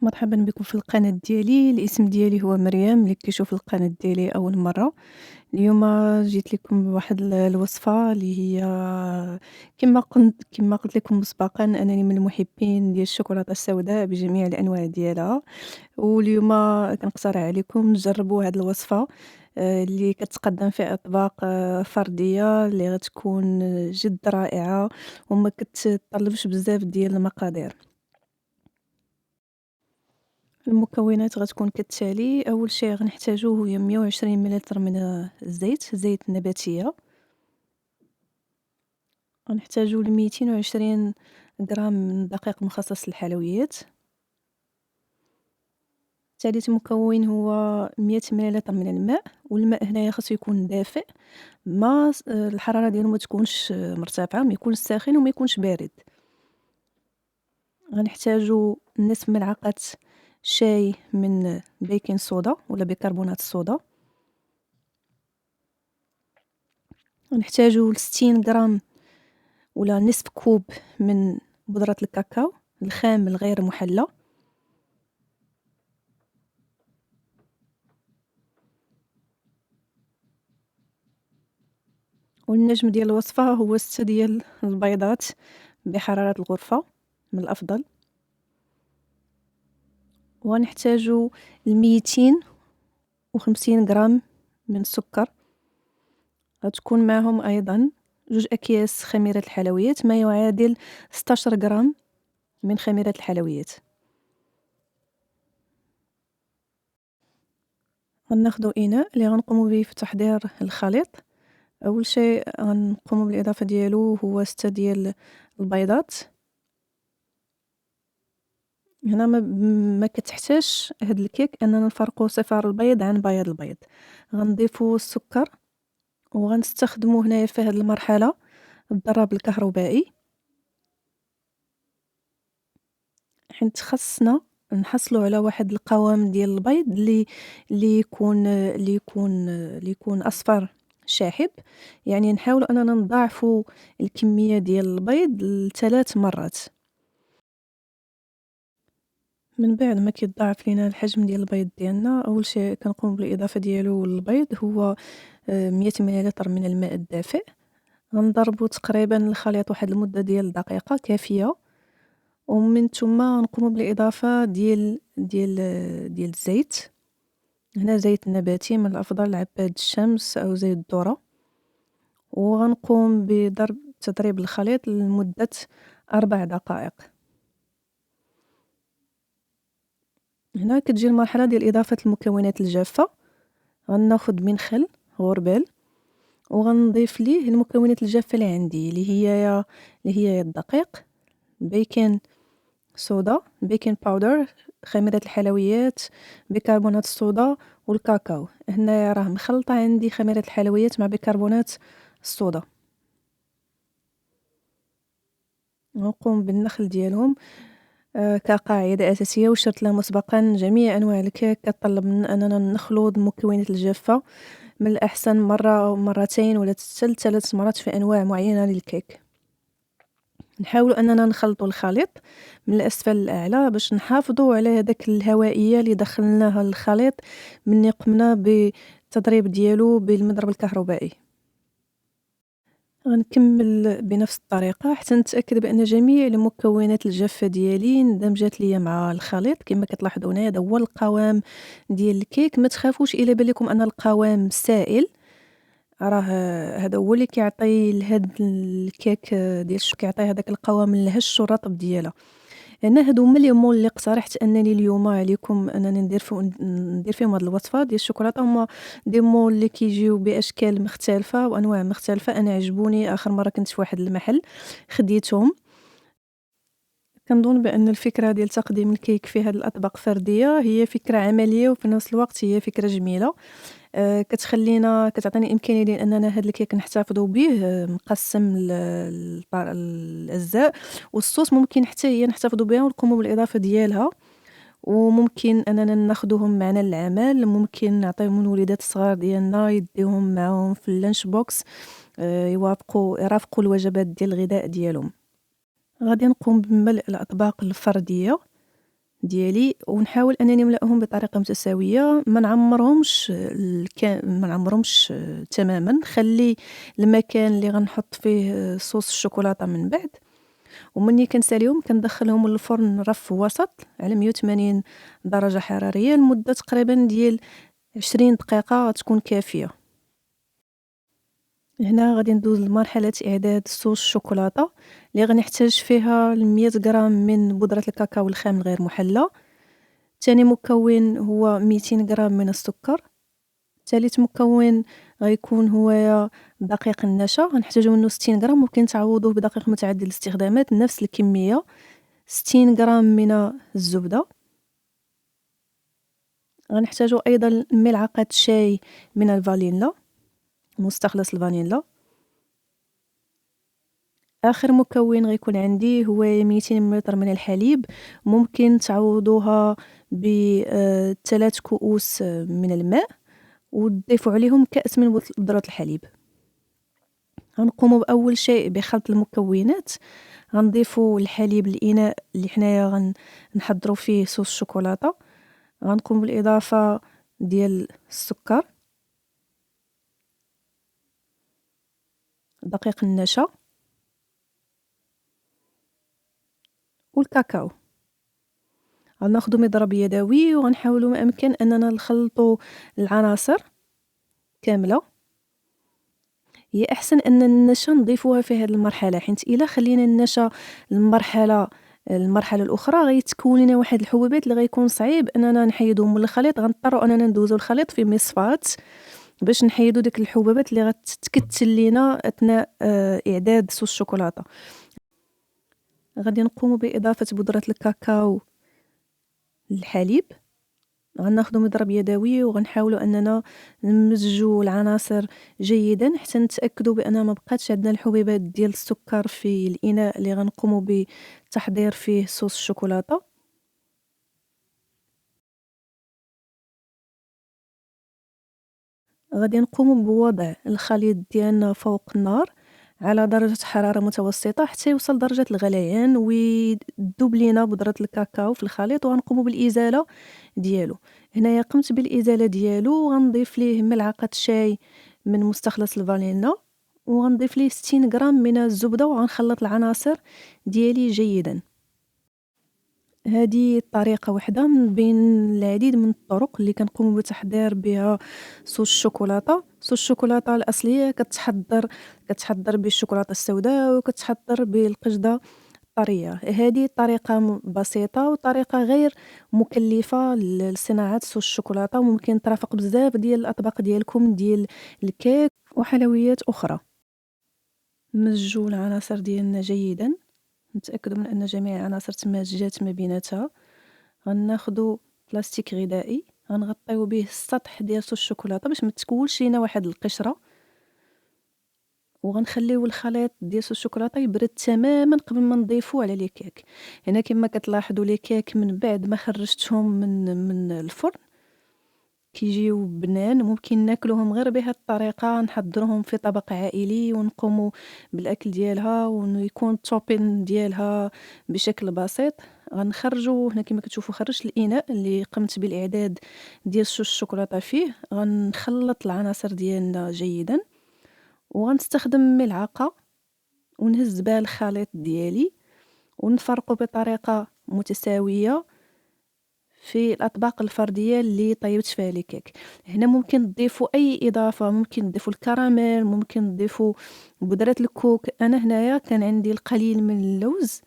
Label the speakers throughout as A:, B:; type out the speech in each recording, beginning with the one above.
A: مرحبا بكم في القناة ديالي. الاسم ديالي هو مريم اللي كيشوف القناة ديالي أول مرة. اليوم جيت لكم بواحد الوصفة اللي هي كما قلت لكم مسبقا أنني من المحبين ديال الشوكولاتة السوداء بجميع الأنواع ديالها. واليوم كنقترح عليكم تجربوا هذه الوصفة اللي كتقدم في أطباق فردية اللي غتكون جد رائعة وما كتطلبش بزاف ديال المقادير. المكونات غتكون كالتالي: اول شيء غنحتاجوه هي 120 ملل من زيت نباتيه. غنحتاجو ل 220 غرام من دقيق مخصص للحلويات. ثالث مكون هو 100 ملل من الماء، والماء هنايا خاصو يكون دافئ، ما الحراره ديالو ما تكونش مرتفعه، ما يكونش ساخن وما يكونش بارد. غنحتاجو نصف ملعقه شاي من بيكين صودا ولا بيكربونات الصودا. غنحتاجو 60 غرام ولا نصف كوب من بودرة الكاكاو الخام الغير محلى. والنجم ديال الوصفة هو 6 ديال البيضات بحرارة الغرفة من الأفضل. وغنحتاجو 250 غرام من السكر. غتكون معهم أيضا 2 أكياس خميرة الحلويات ما يعادل 16 غرام من خميرة الحلويات. غناخدو إناء اللي غنقومو به في تحضير الخليط. أول شيء غنقومو بالإضافة ديالو هو 6 ديال البيضات. هنا ما كتحتاجش هاد الكيك أننا نفرقو صفار البيض عن بياض البيض. غنضيفو السكر وغنستخدمو هنايا في هاد المرحلة الضرب الكهربائي، حيت خاصنا نحصلو على واحد القوام ديال البيض اللي يكون أصفر شاحب. يعني نحاولو أننا نضاعفو الكمية ديال البيض ل3 مرات. من بعد ما كيتضاعف لينا الحجم ديال البيض ديالنا، أول شيء كنقوم بالإضافة ديالو للبيض هو 100 ملل من الماء الدافئ. غنضربو تقريبا الخليط واحد المدة ديال دقيقة كافية، ومن ثم نقوم بالإضافة ديال الزيت. هنا زيت نباتي من الأفضل عباد الشمس أو زيت الذرة. وغنقوم تضريب الخليط لمدة 4 دقائق. هنا كتجي المرحلة ديال إضافة المكونات الجافة. غناخد منخل غربال وغنضيف ليه المكونات الجافة اللي عندي اللي هي الدقيق، بيكين صودا، بيكين باودر، خميرة الحلويات، بيكربونات الصودا والكاكاو. هنا راه مخلطة عندي خميرة الحلويات مع بيكربونات الصودا. نقوم بالنخل ديالهم كقاعدة أساسية، وشرت لها مسبقا جميع أنواع الكيك كتطلب مننا أننا نخلط المكونات الجافة من الأحسن مرة أو مرتين ولا حتى 3 مرات في أنواع معينة للكيك. نحاولوا أننا نخلطوا الخليط من الأسفل للأعلى باش نحافظوا على هذاك الهوائية اللي دخلناها للخليط من قمنا بالتضريب ديالو بالمضرب الكهربائي. غنكمل بنفس الطريقة حتى نتأكد بأن جميع المكونات الجافة ديالي اندمجات ليا مع الخليط. كما كتلاحظوا هنا هذا هو القوام ديال الكيك. ما تخافوش إلا بان لكم أن القوام سائل، راه هذا هو اللي كيعطي لهاد الكيك ديال كيعطي هذاك القوام الهش والرطب ديالها. هنا هادو هما لي مول اللي اقترحت انني اليوم عليكم انني ندير فيهم هاد الوصفه ديال الشوكولاته. هما دي مول اللي كيجيو باشكال مختلفه وانواع مختلفه. انا عجبوني اخر مره كنت في واحد المحل خديتهم. كنظن بان الفكره ديال تقديم الكيك في هاد الاطباق فرديه هي فكره عمليه وفي نفس الوقت هي فكره جميله. كتعطيني إمكانية ديال أننا هاد الكيك نحتفظوا به مقسّم الأجزاء، والصوص ممكن حتى هي نحتفظوا بها ونقوموا بالإضافة ديالها. وممكن أننا ناخدوهم معنا للعمل، ممكن نعطيهم الوليدات الصغار ديالنا يديوهم معاهم في الlunch box، يرافقوا الوجبات ديال الغداء ديالهم. غادي نقوم بملء الأطباق الفردية. ديالي، ونحاول أنني نملأهم بطريقة متساوية، ما نعمرهمش تمامًا. نخلي المكان اللي غنحط فيه صوص الشوكولاتة من بعد، ومني كنساليهم كندخلهم للفرن رف وسط على 180 درجة حرارية لمدة تقريبا ديال 20 دقيقة تكون كافية. هنا غادي ندوز لمرحلة إعداد صوص الشوكولاتة اللي غنحتاج فيها 100 غرام من بودرة الكاكاو الخام الغير محلى. تاني مكون هو 200 غرام من السكر. تالت مكون غيكون هو دقيق النشا، غنحتاجو منه 60 غرام، ممكن تعوضوه بدقيق متعدد الاستخدامات نفس الكمية. 60 غرام من الزبدة. غنحتاجو أيضا ملعقة شاي من الفانيلا، مستخلص الفانيلا. آخر مكون غيكون عندي هو 200 مليلتر من الحليب، ممكن تعوضوها ب 3 كؤوس من الماء، وتضيفوا عليهم كأس من بودرة الحليب. غنقوموا بأول شيء بخلط المكونات. غنضيفوا الحليب للإناء اللي حنايا غنحضروا فيه صوص الشوكولاتة. غنقوم بالإضافة ديال السكر، دقيق النشا، والكاكاو. غناخدو مضرب يدوي وغنحاولوا ما أمكن أننا نخلطوا العناصر كاملة. هي أحسن أن النشا نضيفوها في هذه المرحلة، حيت إلا خلينا النشا المرحلة الأخرى غيتكون لنا واحد الحبوبات اللي غيكون صعيب أننا نحيدهم من الخليط. غنضطروا أننا ندوزو الخليط في مصفاة باش نحيدو ديك الحبوبات اللي غتتكتل لينا أثناء إعداد صوص الشوكولاتة. غادي نقوم بإضافة بودرة الكاكاو للحليب. غناخدو مضرب يدوي وغنحاولوا اننا نمزجوا العناصر جيدا حتى نتاكدوا بان ما بقاتش عندنا الحبيبات ديال السكر في الاناء اللي غنقوموا بتحضير فيه صوص الشوكولاته. غادي نقوموا بوضع الخليط ديالنا فوق النار على درجة حرارة متوسطة حتى يوصل درجة الغليان ويذوب لينا بودرة الكاكاو في الخليط، وغنقوموا بالإزالة ديالو. هنايا قمت بالإزالة ديالو وغنضيف ليه ملعقة شاي من مستخلص الفانيلا، وغنضيف ليه 60 غرام من الزبدة، وغنخلط العناصر ديالي جيدا. هذه طريقة واحدة من بين العديد من الطرق اللي كنقوم بتحضير بها صوص الشوكولاتة. صوص الشوكولاتة الأصلية كتحضر بالشوكولاتة السوداء وكتحضر بالقشدة الطرية. هذه طريقة بسيطة وطريقة غير مكلفة لصناعة صوص الشوكولاتة، وممكن ترافق بزاف ديال الأطباق ديالكم ديال الكيك وحلويات أخرى. مزجوا العناصر ديالنا جيدا، نتأكدوا من أن جميع العناصر تمازجات ما بيناتها. غناخدو بلاستيك غذائي غنغطيو به السطح ديال صوص الشوكولاته باش ما تكولش لينا واحد القشره، وغنخليو الخليط ديال صوص الشوكولاته يبرد تماما قبل ما نضيفوه على لي كيك. هنا كما كتلاحظوا لي كيك من بعد ما خرجتهم من الفرن كيجيو بنان، ممكن ناكلوهم غير بهذه الطريقه. نحضرهم في طبق عائلي ونقوموا بالاكل ديالها ويكون التوبين ديالها بشكل بسيط. غنخرجوا هنا كما كتشوفوا خرجت الاناء اللي قمت بالاعداد ديال صوص الشوكولاته فيه. غنخلط العناصر ديالنا جيدا، وغنستخدم ملعقه ونهز بها الخليط ديالي ونفرقه بطريقه متساويه في الأطباق الفردية اللي طيبت فيها لي كيك. هنا ممكن تضيفوا أي إضافة، ممكن تضيفوا الكراميل، ممكن تضيفوا بودرة الكوك. أنا هنايا كان عندي القليل من اللوز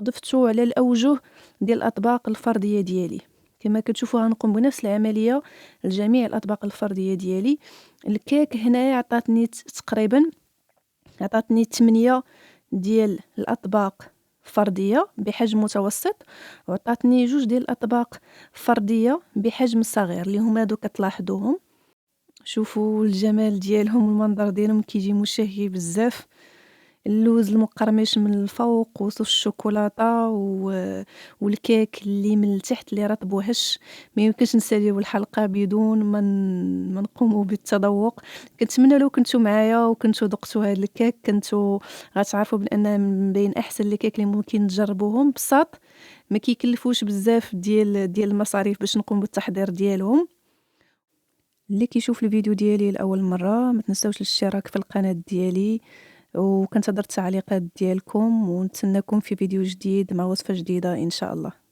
A: ضفتو على الأوجه ديال الأطباق الفردية ديالي. كما كتشوفوا غنقوم بنفس العملية لجميع الأطباق الفردية ديالي. الكيك هنايا عطاتني 8 ديال الأطباق فردية بحجم متوسط، وعطاتني 2 ديال الأطباق فردية بحجم صغير اللي هما هادو كتلاحظوهم. شوفوا الجمال ديالهم والمنظر ديالهم كيجي مشهي بزاف. اللوز المقرمش من الفوق وصوص الشوكولاتة والكيك اللي من التحت اللي رطب وهش. ما يمكنش نساليو الحلقة بدون ما نقوموا بالتذوق. كنتمنى لو كنتو معايا وكنتو ذقتو هاد الكيك كنتو غتعرفوا بأنه من بين أحسن لي كيك اللي ممكن تجربوهم بساط. ما كيكلفوش بزاف ديال المصاريف باش نقوم بالتحضير ديالهم. اللي كيشوف الفيديو ديالي لأول مرة ما تنساوش الاشتراك في القناة ديالي، وكنتظر التعليقات ديالكم ونتسناكم في فيديو جديد مع وصفة جديدة إن شاء الله.